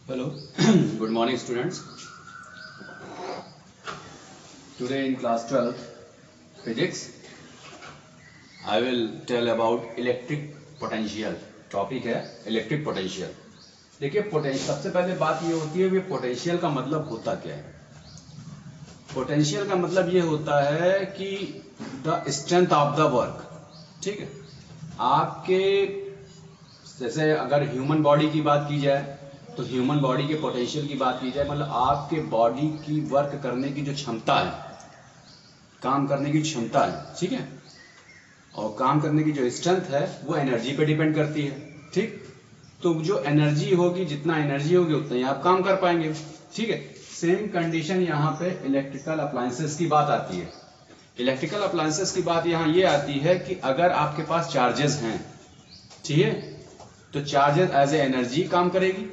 Hello, good morning students. Today in class 12 physics, I will tell about electric potential. Topic है electric potential. देखिए potential, सबसे पहले बात ये होती है कि पोटेंशियल का मतलब होता क्या है. पोटेंशियल का मतलब ये होता है कि the strength of the work. ठीक है, आपके जैसे अगर ह्यूमन बॉडी की बात की जाए तो ह्यूमन बॉडी के पोटेंशियल की बात की जाए, मतलब आपके बॉडी की वर्क करने की जो क्षमता है, काम करने की क्षमता है, ठीक है, और काम करने की जो स्ट्रेंथ है वो एनर्जी पे डिपेंड करती है. ठीक, तो जो एनर्जी होगी, जितना एनर्जी होगी उतना ही आप काम कर पाएंगे. ठीक है, सेम कंडीशन यहाँ पे इलेक्ट्रिकल अप्लायंसेस की बात आती है. इलेक्ट्रिकल अप्लायंसेस की बात यहाँ ये आती है कि अगर आपके पास चार्जेस हैं, ठीक है, तो चार्जेस एज ए एनर्जी काम करेगी.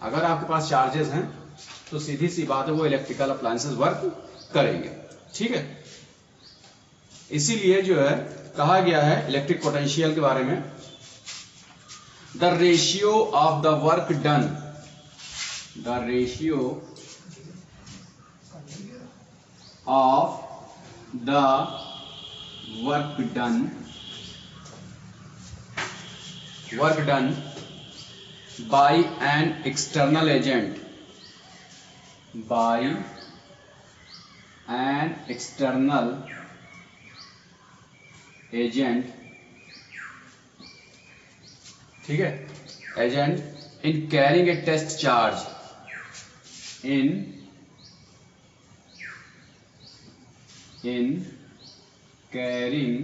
अगर आपके पास चार्जेस हैं तो सीधी सी बात है वो इलेक्ट्रिकल अप्लायंसेस वर्क करेंगे. ठीक है, इसीलिए जो है कहा गया है इलेक्ट्रिक पोटेंशियल के बारे में, the ratio of the work done, the ratio of the work done by an external agent, by an external agent, ठीक है, agent in carrying a test charge, in carrying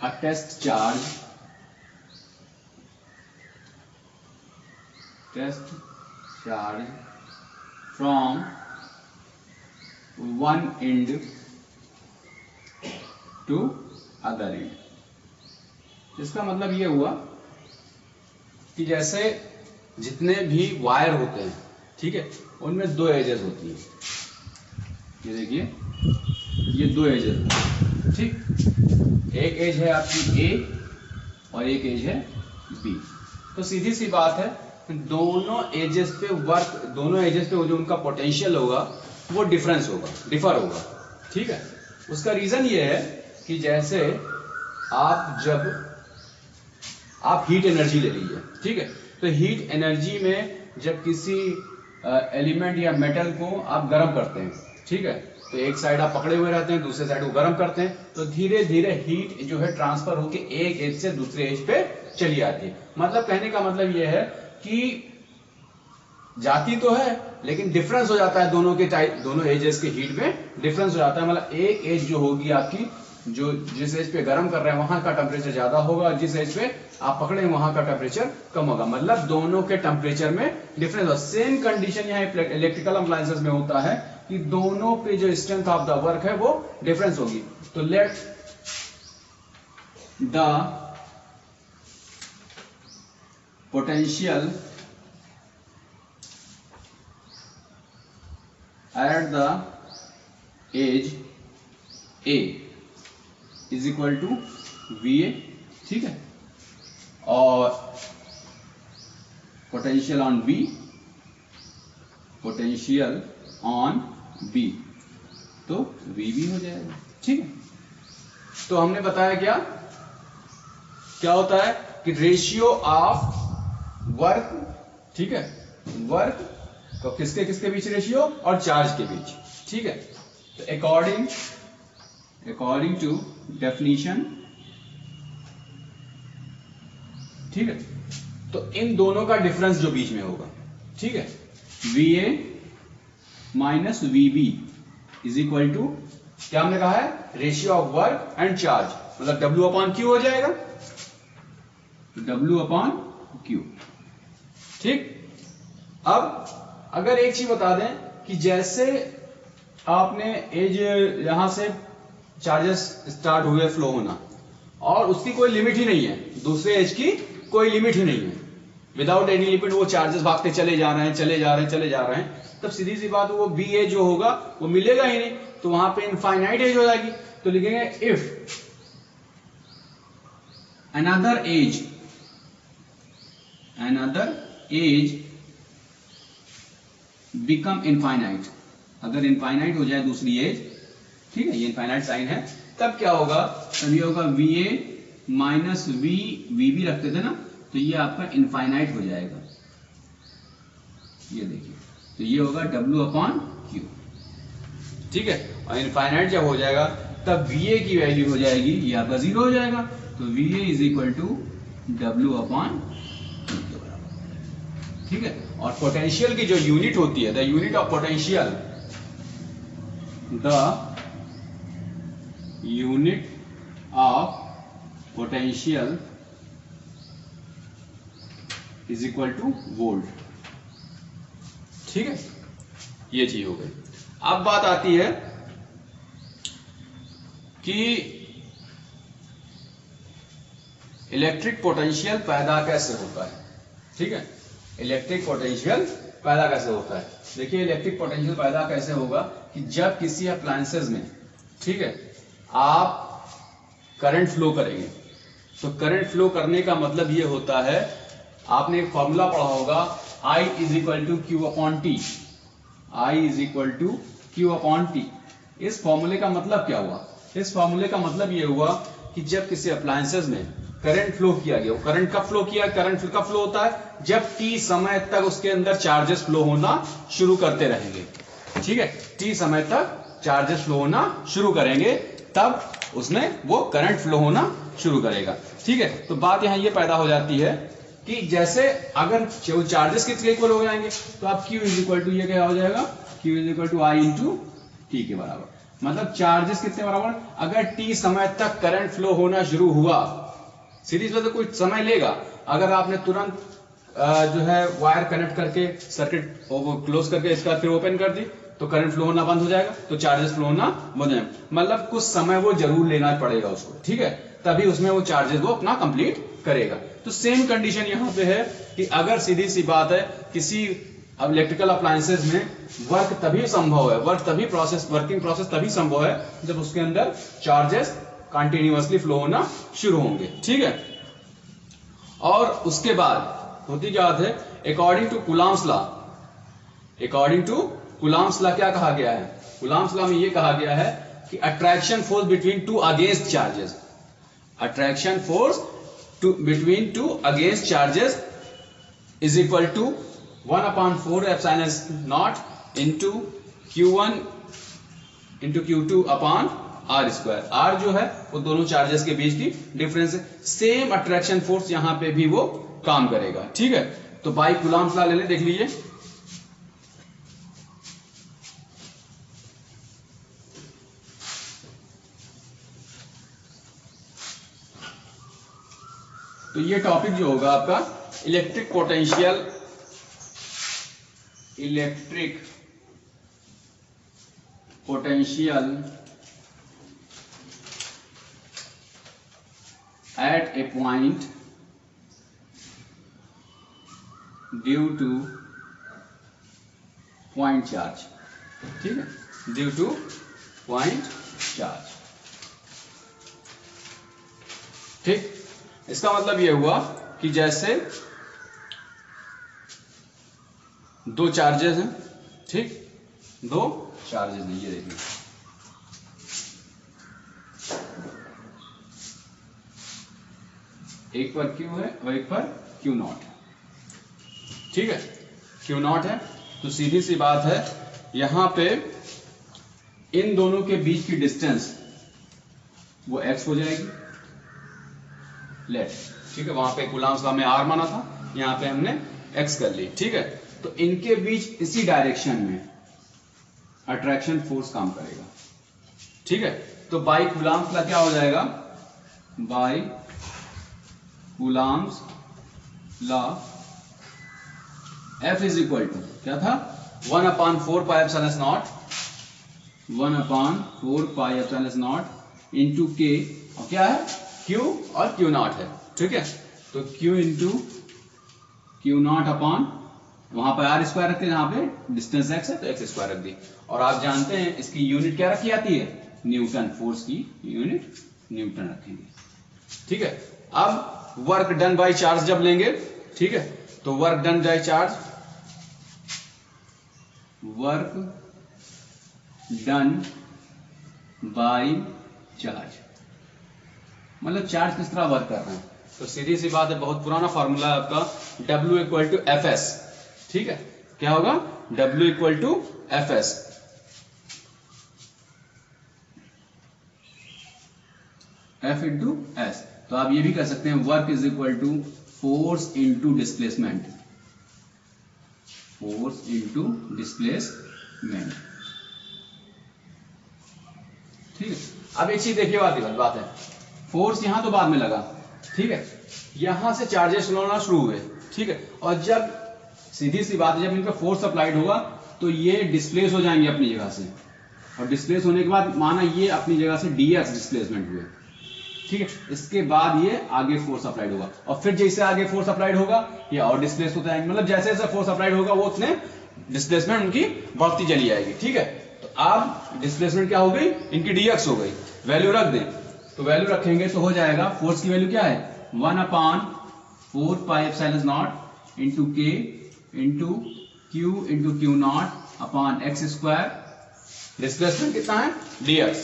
a test charge from one end to other end. इसका मतलब ये हुआ कि जैसे जितने भी वायर होते हैं, ठीक है, उनमें दो एजेस होती हैं. ये देखिए, ये दो एजेस हैं. ठीक, एक एज है आपकी ए और एक एज है बी. तो सीधी सी बात है, दोनों एजेस पे जो उनका पोटेंशियल होगा वो डिफर होगा. ठीक है, उसका रीजन ये है कि जैसे जब आप हीट एनर्जी ले लीजिए, ठीक है, तो हीट एनर्जी में जब किसी एलिमेंट या मेटल को आप गर्म करते हैं, ठीक है, तो एक साइड आप पकड़े हुए रहते हैं, दूसरे साइड को गर्म करते हैं, तो धीरे धीरे हीट जो है ट्रांसफर होकर एक एज से दूसरे एज पे चली आती है. मतलब कहने का मतलब यह है कि जाती तो है लेकिन डिफरेंस हो जाता है, दोनों एजेस के हीट में डिफरेंस हो जाता है. मतलब एक एज जो होगी आपकी, जो जिस एज पे गर्म कर रहे हैं वहां का टेम्परेचर ज्यादा होगा, जिस एज पे आप पकड़े वहां का टेम्परेचर कम होगा. मतलब दोनों के टेम्परेचर में डिफरेंस हो. सेम कंडीशन यहाँ इलेक्ट्रिकल अप्लायंसेस में होता है कि दोनों पे जो स्ट्रेंथ ऑफ द वर्क है वो डिफरेंस होगी. तो let the potential at the edge A is equal to VA. ठीक है, और पोटेंशियल ऑन B तो VB हो जाएगा. ठीक है, तो हमने बताया क्या होता है कि रेशियो ऑफ वर्क, ठीक है, वर्क तो किसके बीच रेशियो, और चार्ज के बीच. ठीक है, तो अकॉर्डिंग टू डेफिनेशन, ठीक है, तो इन दोनों का डिफरेंस जो बीच में होगा, ठीक है, VA minus VB is equal to, क्या हमने कहा है, ratio of work and charge, मतलब W/Q हो जाएगा, W/Q. ठीक, अब अगर एक चीज बता दें कि जैसे आपने एज यहां से चार्जेस स्टार्ट हुए फ्लो होना, और उसकी कोई लिमिट ही नहीं है, दूसरे एज की कोई लिमिट ही नहीं है, विदाउट एनी लिमिट वो चार्जेस भागते चले जा रहे हैं, तब सीधी सी बात वो बी एज जो होगा वो मिलेगा ही नहीं, तो वहां पे इनफाइनाइट एज हो जाएगी. तो लिखेंगे if another age become infinite, अगर इनफाइनाइट हो जाए दूसरी एज, ठीक है, ये इनफाइनाइट साइन है, तब क्या होगा, तब ये होगा VA माइनस वी भी रखते थे ना, तो ये आपका इनफाइनाइट हो जाएगा, ये देखिए, तो ये होगा W/Q, ठीक है। और इनफाइनाइट जब हो जाएगा तब VA की वैल्यू हो जाएगी, ये आपका 0 हो जाएगा, तो VA is equal to W/Q के बराबर, ठीक है। और पोटेंशियल की जो यूनिट होती है, the unit of potential, the unit of potential is equal two volt, ठीक है, ये चीज हो गई। अब बात आती है कि इलेक्ट्रिक पोटेंशियल पैदा कैसे होता है, ठीक है, इलेक्ट्रिक पोटेंशियल पैदा कैसे होता है। देखिए इलेक्ट्रिक पोटेंशियल पैदा कैसे होगा कि जब किसी अप्लायंसेस में, ठीक है, आप करंट फ्लो करेंगे, तो करंट फ्लो करने का मतलब ये होता है, आपने एक फॉर्मूला पढ़ा होगा, I is equal to Q/T, I is equal to Q/T। इस फॉर्मूले का मतलब क्या हुआ, इस फॉर्मूले का मतलब ये हुआ कि जब किसी अप्लायंसेस में करंट फ्लो किया गया, करंट कब फ्लो किया, करंट कब फ्लो होता है, जब T समय तक उसके अंदर चार्जेस फ्लो होना शुरू करते रहेंगे, ठीक है, T समय तक चार्जेस फ्लो होना शुरू करेंगे, तब उसमें वो करंट फ्लो होना शुरू करेगा, ठीक है। तो बात यहां ये पैदा हो जाती है कि जैसे अगर चार्जेस कितने इक्वल हो जाएंगे, तो आप Q इज इक्वल टू, ये क्या हो जाएगा, Q is equal to I into T के बराबर, मतलब चार्जेस कितने बराबर, अगर T समय तक करंट फ्लो होना शुरू हुआ, सीरीज में तो कुछ समय लेगा, अगर आपने तुरंत जो है वायर कनेक्ट करके सर्किट क्लोज करके इसका फिर ओपन कर दी, तो करंट फ्लो होना बंद हो जाएगा, तो चार्जेस फ्लो होना बंद हो जाएगा, मतलब कुछ समय वो जरूर लेना पड़ेगा उसको, ठीक है, तभी उसमें वो चार्जेस वो अपना कंप्लीट करेगा। तो सेम कंडीशन यहां पे है कि अगर सीधी सी बात है, किसी अब इलेक्ट्रिकल अप्लायंसेस में वर्क तभी संभव है, वर्किंग प्रोसेस तभी संभव है जब उसके अंदर चार्जेस कंटिन्यूअसली फ्लो होना शुरू होंगे, ठीक है। और उसके बाद होती क्या बात है, according to Coulomb's law, according to Coulomb's law क्या कहा गया है, कूलॉम्स लॉ में ये कहा गया है कि attraction force between two against charges, attraction force between two against charges is equal to 1/4 epsilon not into Q1 into Q2 upon R square. R जो है वो दोनों चार्जेस के बीच की डिफरेंस है, सेम अट्रैक्शन फोर्स यहां पे भी वो काम करेगा, ठीक है। तो बाई कूलॉम्स लॉ ले लें, देख लीजिए, तो ये टॉपिक जो होगा आपका electric potential, electric potential at A point due two point charge, ठीक है, ड्यू टू पॉइंट चार्ज, ठीक। इसका मतलब यह हुआ कि जैसे दो चार्जेस हैं, ठीक, दो चार्जेस हैं, ये देखिए, एक पर Q है और एक पर Q0 है, ठीक है, Q0 है, तो सीधी सी बात है यहां पे इन दोनों के बीच की डिस्टेंस वो x हो जाएगी, लेट, ठीक है, वहां पे कूलॉम्स लॉ में R माना था, यहां पे हमने x कर ली, ठीक है। तो इनके बीच इसी डायरेक्शन में अट्रैक्शन फोर्स काम करेगा, ठीक है। तो बाई कूलॉम्स लॉ क्या हो जाएगा, by Coulomb's law F is equal to क्या था, 1/4 pi epsilon not, 1/4 pi epsilon not into K, और क्या है Q और Q0 है, ठीक है। तो Q इंटू Q0 अपॉन, वहां पर R स्क्वायर रखते हैं, जहां पे डिस्टेंस x है तो x स्क्वायर रख दी, और आप जानते हैं इसकी यूनिट क्या रखी जाती है, न्यूटन, फोर्स की यूनिट न्यूटन रखेंगे, ठीक है। अब वर्क डन बाय चार्ज जब लेंगे, ठीक है, तो work done by charge work done by charge, मतलब चार्ज किस तरह वर्क कर रहे हैं। तो सीधी सी बात है, बहुत पुराना फॉर्मूला है आपका, W equal to F S. ठीक है, क्या होगा, W equal to F S. F into S. तो आप ये भी कर सकते हैं, work is equal to force into displacement, force into displacement. ठीक है, अब एक चीज देखिए, बात है, फोर्स यहां तो बाद में लगा, ठीक है, यहां से चार्जेस होना शुरू हुए, ठीक है, और जब सीधी सी बात है, जब इन पर फोर्स अप्लाइड होगा तो ये डिस्प्लेस हो जाएंगे अपनी जगह से, और डिस्प्लेस होने के बाद माना ये अपनी जगह से dx डिस्प्लेसमेंट हुए, ठीक है, इसके बाद ये आगे फोर्स अप्लाइड होगा, और फिर जैसे आगे फोर्स अप्लाइड होगा ये और डिस्प्लेस होता है, मतलब जैसे जैसे फोर्स अप्लाइड होगा वो उतने डिस्प्लेसमेंट उनकी बढ़ती चली जाएगी। ठीक है, तो अब डिस्प्लेसमेंट क्या हो गई, इनकी dx हो गई, वैल्यू रख दें, तो वैल्यू रखेंगे तो हो जाएगा, फोर्स की वैल्यू क्या है, 1/4πε0 into K into Q into Q not upon x square, displacement कितना है dx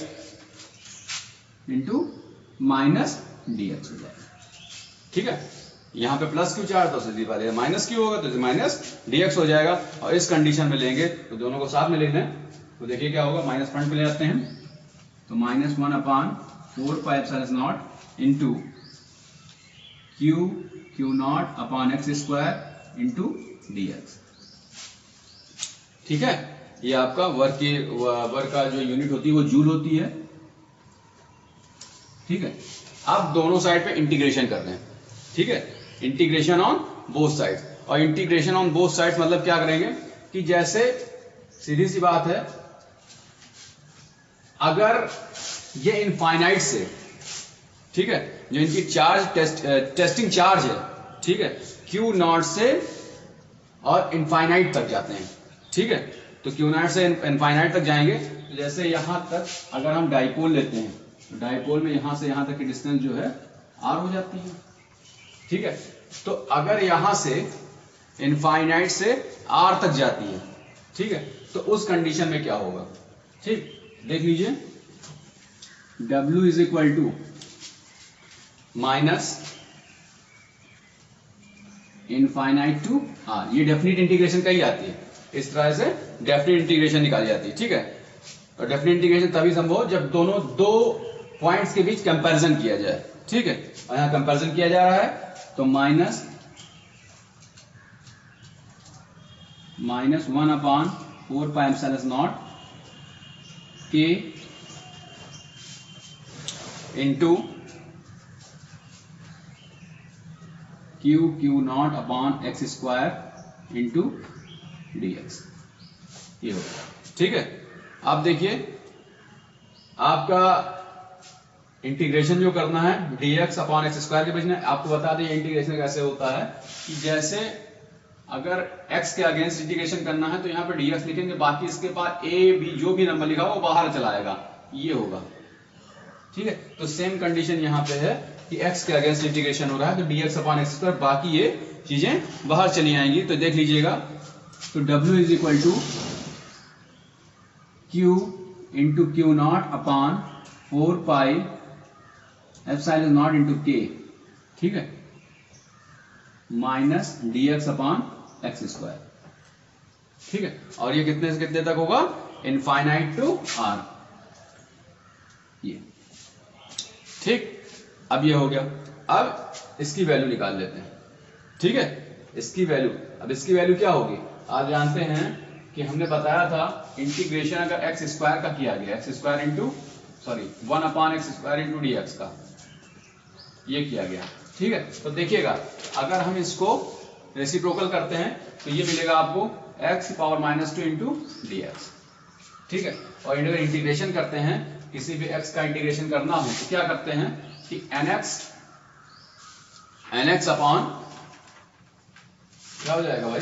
इंटू माइनस dx हो जाएगा। ठीक है, यहां पे प्लस क्यू चार्ज तो सीधी बात है, माइनस क्यू होगा तो माइनस dx हो जाएगा, और इस कंडीशन में लेंगे तो दोनों को साथ में लिखना है, तो देखिए क्या होगा, माइनस फ्रंट पे ले जाते हैं, तो -1/4πε0 into Q not upon x square into dx। ठीक है, ये आपका वर्क का जो यूनिट होती है वो जूल होती है। ठीक है, अब दोनों साइड पे इंटीग्रेशन कर रहे हैं। ठीक है, इंटीग्रेशन ऑन बोथ साइड्स, और इंटीग्रेशन ऑन बोथ साइड्स मतलब क्या करेंगे कि जैसे सीधी सी बात है, अगर ये इनफाइनाइट से, ठीक है, जो इनकी टेस्टिंग चार्ज है, ठीक है, क्यू नॉट से और इनफाइनाइट तक जाते हैं। ठीक है, तो क्यू नॉट से इनफाइनाइट तक जाएंगे, तो जैसे यहां तक अगर हम डाइपोल लेते हैं तो डाइपोल में यहां से यहां तक की डिस्टेंस जो है r हो जाती है। ठीक है, तो अगर यहां से इनफाइनाइट से r तक जाती है, ठीक है, तो उस कंडीशन में क्या होगा, ठीक, देख लीजिए, W is equal to minus infinite to r, ये डेफिनेट इंटीग्रेशन कही जाती है, इस तरह से डेफिनेट इंटीग्रेशन निकाली जाती है। ठीक है, और डेफिनेट इंटीग्रेशन तभी संभव जब दोनों दो पॉइंट्स के बीच कंपैरिजन किया जाए। ठीक है, और यहां कंपैरिजन किया जा रहा है, तो -1/4πε0 के into Q not upon x square into dx, ये होगा। ठीक है, आप देखिए, आपका इंटीग्रेशन जो करना है dx अपॉन एक्स स्क्वायर के बीच में, आपको बता दें इंटीग्रेशन कैसे होता है कि जैसे अगर x के अगेंस्ट इंटीग्रेशन करना है तो यहाँ पे dx लिखेंगे, बाकी इसके पास a b जो भी नंबर लिखा वो बाहर चला आएगा, ये होगा। ठीक है, तो सेम कंडीशन यहाँ पे है कि x के अगेंस्ट इंटीग्रेशन हो रहा है तो dx अपॉन एक्स स्क्वायर, बाकी ये चीजें बाहर चली आएंगी। तो देख लीजिएगा, तो W is equal to Q into Q not upon 4πε0 into के, ठीक है, minus dx upon x square. ठीक है, और ये कितने से कितने तक होगा, इनफाइनाइट टू r, ये। ठीक, अब ये हो गया, अब इसकी वैल्यू निकाल लेते हैं। ठीक है, इसकी वैल्यू, अब इसकी वैल्यू क्या होगी, आप जानते हैं कि हमने बताया था इंटीग्रेशन अगर एक्स स्क्वायर का किया गया, x square into 1/x square into dx का ये किया गया। ठीक है, तो देखिएगा, अगर हम इसको रेसिप्रोकल करते हैं तो ये मिलेगा आपको x⁻² इंटू dx। ठीक है, और अगर इंटीग्रेशन करते हैं, किसी भी x का इंटीग्रेशन करना हो तो क्या करते हैं कि nx अपॉन क्या हो जाएगा भाई,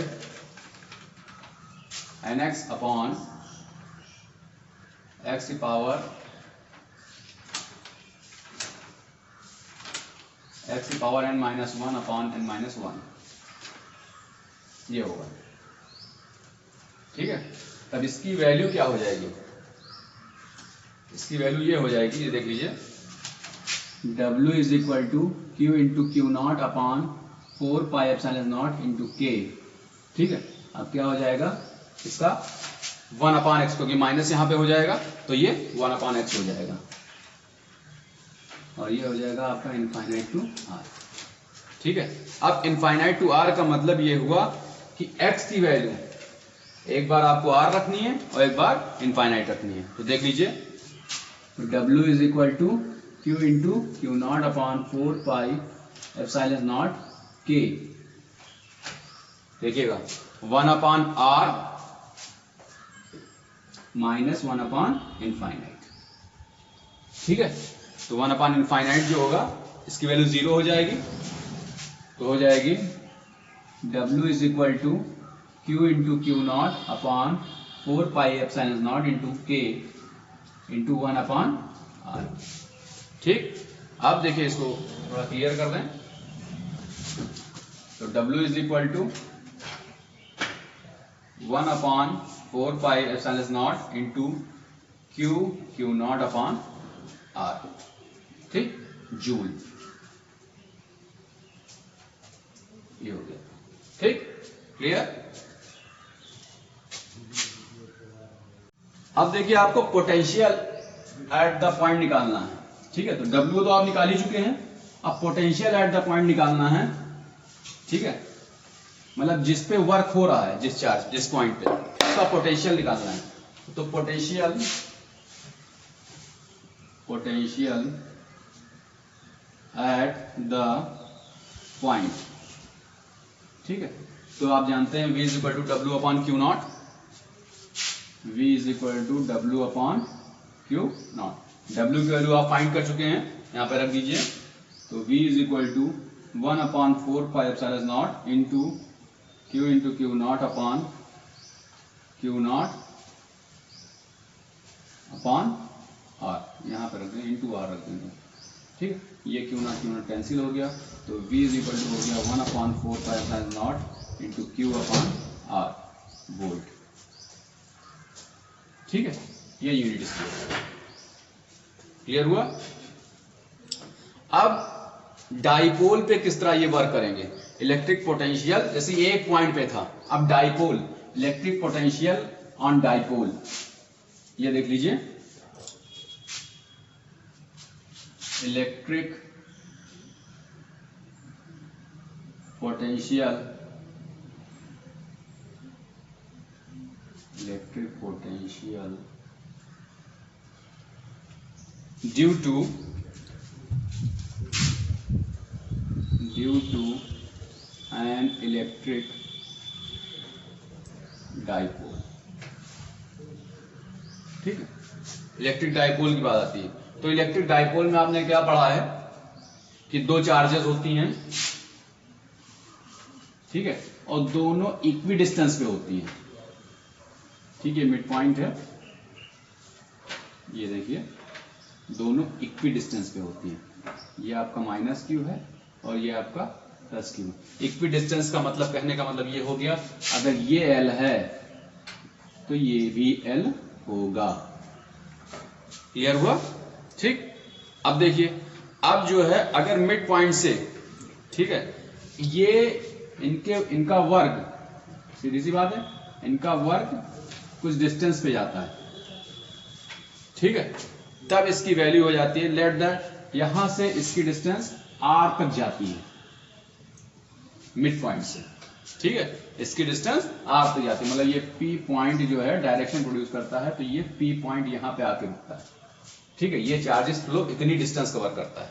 nx अपॉन x की पावर n-1 अपॉन n-1, ये होगा। ठीक है, अब इसकी वैल्यू क्या हो जाएगी, इसकी वैल्यू ये हो जाएगी, ये देख लीजिए, W is equal to Q into Q not upon 4 pi epsilon not into के। ठीक है, अब क्या हो जाएगा इसका 1 अपॉन एक्स, क्योंकि माइनस यहाँ पे हो जाएगा तो ये 1 अपॉन एक्स हो जाएगा, और ये हो जाएगा आपका इनफाइनाइट टू आर। ठीक है, अब इनफाइनाइट टू आर का मतलब ये हुआ कि x की वैल्यू एक बार आपको r रखनी है और एक बार इनफाइनाइट रखनी है। तो देख लीजिए, W is equal to Q into Q not upon 4 pi epsilon not K. देखिएगा 1 upon r minus 1 upon infinite. ठीक है, तो 1 अपॉन इनफाइनाइट जो होगा इसकी वैल्यू 0 हो जाएगी, तो हो जाएगी W is equal to Q into Q not upon 4 pi epsilon not into K into 1 upon R. ठीक, अब देखिए इसको थोड़ा क्लियर कर दें, तो W is equal to 1 upon 4 pi epsilon not into Q not upon R. ठीक, joule, ये हो गया। ठीक, क्लियर। अब देखिए आपको पोटेंशियल एट द पॉइंट निकालना है। ठीक है, तो W तो आप निकाल ही चुके हैं, अब पोटेंशियल एट द पॉइंट निकालना है। ठीक है, मतलब जिस पे वर्क हो रहा है, जिस चार्ज जिस पॉइंट पे, उसका पोटेंशियल निकालना है। तो पोटेंशियल एट द पॉइंट। ठीक है, तो आप जानते हैं V is equal to W upon Q not, V is equal to W upon Q not. W की वैल्यू आप फाइंड कर चुके हैं, यहाँ पे रख दीजिए, तो V is equal to 1 upon 4 pi epsilon not into Q not upon Q not upon R, यहाँ पे रख देंगे, इंटू R रख देंगे। ठीक है, ये क्यू नॉट कैंसिल हो गया, तो V इज इक्वल टू हो गया 1 upon 4 pi epsilon not into Q upon R volt. ठीक है, ये यूनिट स्केल क्लियर हुआ। अब डाइपोल पे किस तरह ये वर्क करेंगे, इलेक्ट्रिक पोटेंशियल जैसे एक पॉइंट पे था, अब dipole, electric potential on dipole, ये देख लीजिए, electric potential due to an electric dipole. ठीक है, इलेक्ट्रिक डाइपोल की बात आती है, तो इलेक्ट्रिक डाइपोल में आपने क्या पढ़ा है कि दो चार्जेस होती हैं। ठीक है, और दोनों इक्वी डिस्टेंस पे होती हैं। ठीक है, मिड पॉइंट है, ये देखिए, दोनों इक्वी डिस्टेंस पे होती हैं। ये आपका माइनस क्यू है और ये आपका प्लस क्यू। इक्वी डिस्टेंस का मतलब, कहने का मतलब ये हो गया, अगर ये L है तो ये भी L होगा। क्लियर हुआ। ठीक, अब देखिए, अब जो है अगर मिड पॉइंट से, ठीक है, ये इनका वर्ग, सीधी सी बात है, इनका वर्ग कुछ डिस्टेंस पे जाता है। ठीक है, तब इसकी वैल्यू हो जाती है, लेट दैट यहां से इसकी डिस्टेंस R तक जाती है मिड पॉइंट से। ठीक है, इसकी डिस्टेंस R तक जाती है, मतलब ये P पॉइंट जो है डायरेक्शन प्रोड्यूस करता है, तो ये P पॉइंट यहां पे आके रुकता है। ठीक है, ये चार्जेस फ्लो इतनी डिस्टेंस कवर करता है।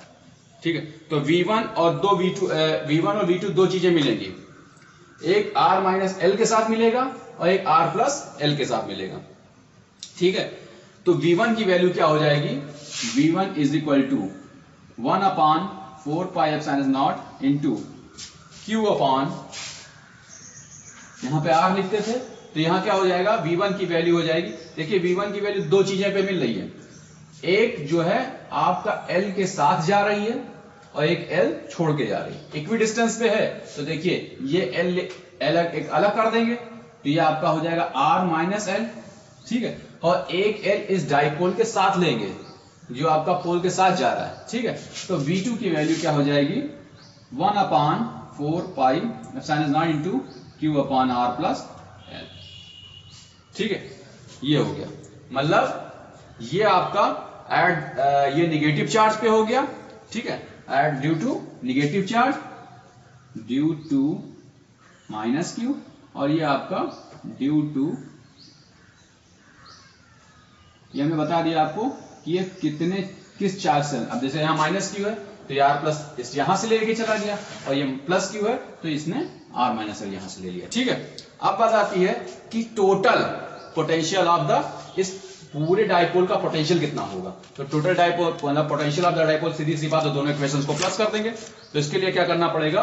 ठीक है, तो V1 और V1 और V2 दो चीजें मिलेंगी, एक R माइनस L के साथ मिलेगा और एक R प्लस L के साथ मिलेगा। ठीक है, तो V1 की वैल्यू क्या हो जाएगी, V1 is equal to 1 upon 4 pi epsilon not into Q upon, यहां पे R लिखते थे, तो यहां क्या हो जाएगा, V1 की वैल्यू हो जाएगी, देखिए V1 की वैल्यू दो चीजें पे मिल रही है, एक जो है आपका L के साथ जा रही है और एक L छोड़ के जा रही है, इक्वी डिस्टेंस पे है, तो देखिए ये L एक अलग कर देंगे, तो ये आपका हो जाएगा R माइनस L ठीक है, और एक L इस डाइपोल के साथ लेंगे जो आपका पोल के साथ जा रहा है, ठीक है। तो V2 की वैल्यू क्या हो जाएगी, 1/4 pi epsilon not into Q upon R plus L, ठीक है। ये हो गया, मतलब ये आपका एड ये निगेटिव चार्ज पे हो गया, ठीक है, add due to negative charge due to minus Q, और ये आपका ड्यू टू, ये हमने बता दिया आपको कि ये किस चार्ज से, अब जैसे यहाँ माइनस Q है तो ये R प्लस इस यहां से लेके चला गया, और ये प्लस Q है तो इसने R माइनस L यहां से ले लिया, ठीक है। अब बात आती है कि टोटल पोटेंशियल ऑफ द, इस पूरे डाइपोल का पोटेंशियल कितना होगा। तो टोटल डाइपोल मतलब पोटेंशियल ऑफ द डाइपोल, सीधी सी बात है, दोनों इक्वेशंस को प्लस कर देंगे। तो इसके लिए क्या करना पड़ेगा,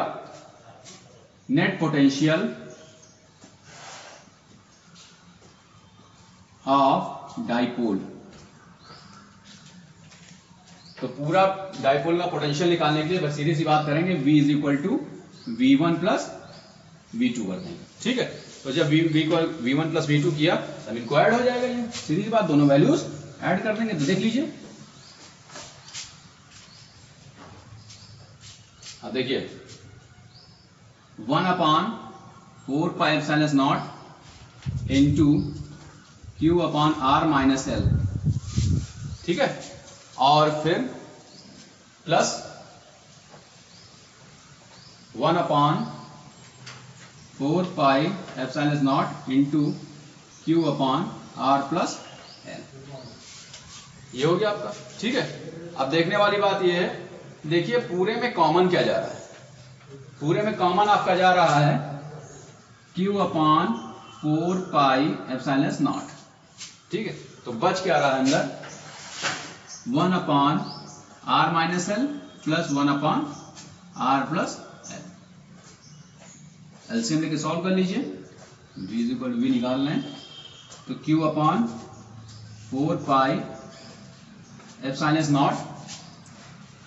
नेट पोटेंशियल ऑफ डाइपोल, तो पूरा डाइपोल का पोटेंशियल निकालने के लिए बस सीधी सी बात करेंगे, V is equal to V1 plus V2 कर देंगे, ठीक है। तो जब V1 प्लस V2 किया तब इनको ऐड हो जाएगा, ये सीधी सी बात, दोनों वैल्यूज ऐड कर देंगे। तो देख लीजिए, अब देखिए 1/4 pi epsilon not into Q upon R minus L, ठीक है, और फिर plus 1/4 pi epsilon not into Q upon R plus L, ये हो गया आपका, ठीक है। अब देखने वाली बात ये है, देखिए पूरे में कॉमन क्या जा रहा है, पूरे में कॉमन आपका जा रहा है Q upon 4 pi epsilon not, ठीक है। तो बच क्या रहा है अंदर, 1/R minus L plus 1/R plus L। LCM लेके सॉल्व कर लीजिए, V इज इक्वल V निकालना है, तो Q upon 4 pi epsilon not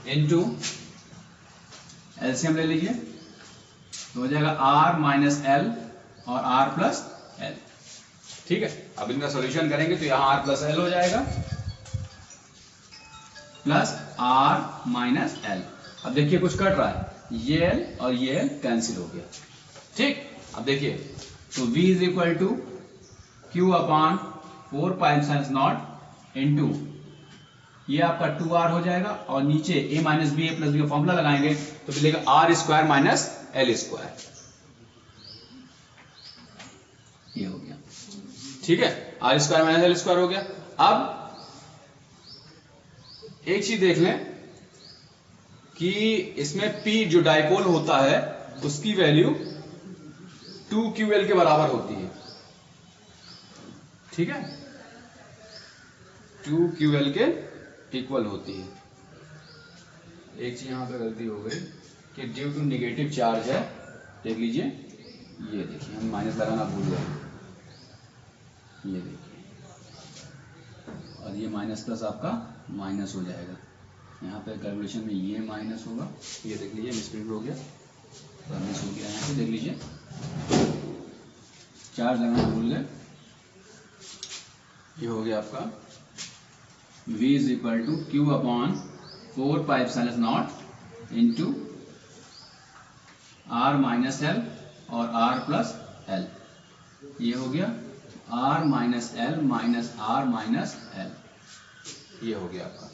into LCM ले लीजिए, तो हो जाएगा R माइनस L और R प्लस L, ठीक है। अब इनका सॉल्यूशन करेंगे तो यहां R प्लस L हो जाएगा प्लस R माइनस L। अब देखिए कुछ कट रहा है, ये L और ये L कैंसिल हो गया, ठीक। अब देखिए, तो V is equal to Q upon 4 pi epsilon not into, ये आपका 2R हो जाएगा, और नीचे A minus b a plus b का फॉर्मूला लगाएंगे तो मिलेगा R square minus L square, ये हो गया, ठीक है। R square minus L square हो गया। अब एक चीज देख लें कि इसमें P जो डाइपोल होता है उसकी वैल्यू 2QL के बराबर होती है, ठीक है, 2QL के इक्वल होती है। एक चीज यहां पे गलती हो गई कि ड्यू टू निगेटिव चार्ज है, देख लीजिए, ये देखिए हम माइनस लगाना भूल गए, ये देखिए, और ये माइनस प्लस आपका माइनस हो जाएगा, यहाँ पे कैलकुलेशन में ये माइनस होगा, ये देख लीजिए मिसप्रिंट हो गया, मिस हो गया यहाँ पे, देख लीजिए चार्ज लगाना भूल गए, ये हो गया आपका V is equal to Q upon 4 pi epsilon not into R minus L और R प्लस L, ये हो गया R minus L minus R minus L, ये हो गया आपका।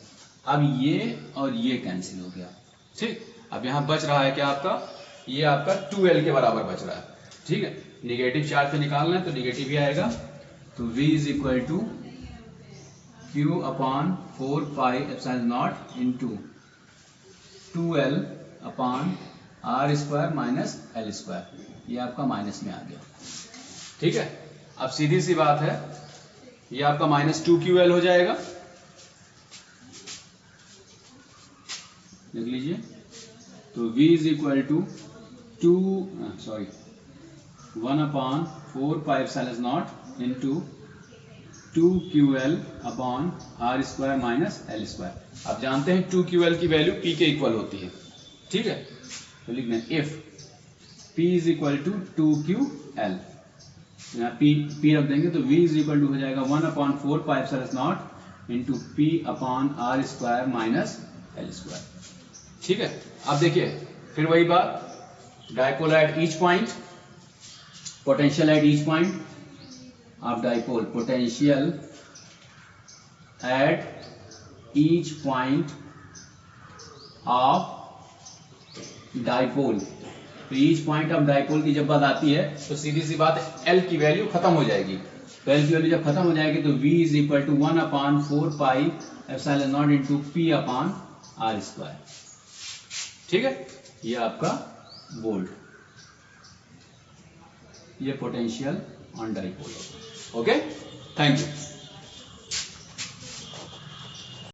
अब ये और ये कैंसिल हो गया, ठीक। अब यहां बच रहा है क्या आपका, ये आपका 2L के बराबर बच रहा है, ठीक है। निगेटिव चार्ज पे निकालना है तो निगेटिव ही आएगा, तो V is equal to Q upon 4 pi epsilon not into 2L upon R square minus L square, ये आपका माइनस में आ गया, ठीक है। अब सीधी सी बात है, ये आपका माइनस 2QL हो जाएगा, देख लीजिए, तो V is equal to 1/4 pi epsilon not into 2QL upon R square minus L square. आप जानते हैं 2QL की वैल्यू P के इक्वल होती है, ठीक है। तो लिखना है if P is equal to 2QL, यहाँ P रख देंगे तो V इज इक्वल टू हो जाएगा 1/4 pi epsilon not into P/r² minus L²। ठीक है, अब देखिए फिर वही बात, dipole at each point, potential at each point of dipole, potential at each point of dipole. तो ईच पॉइंट ऑफ डाइपोल की जब बात आती है तो सीधी सी बात L की वैल्यू खत्म हो जाएगी। तो L की वैल्यू जब खत्म हो जाएगी तो V is equal to 1/4 pi epsilon not into P/r²। ठीक है, ये आपका वोल्ट, ये potential on dipole. Okay, thank you.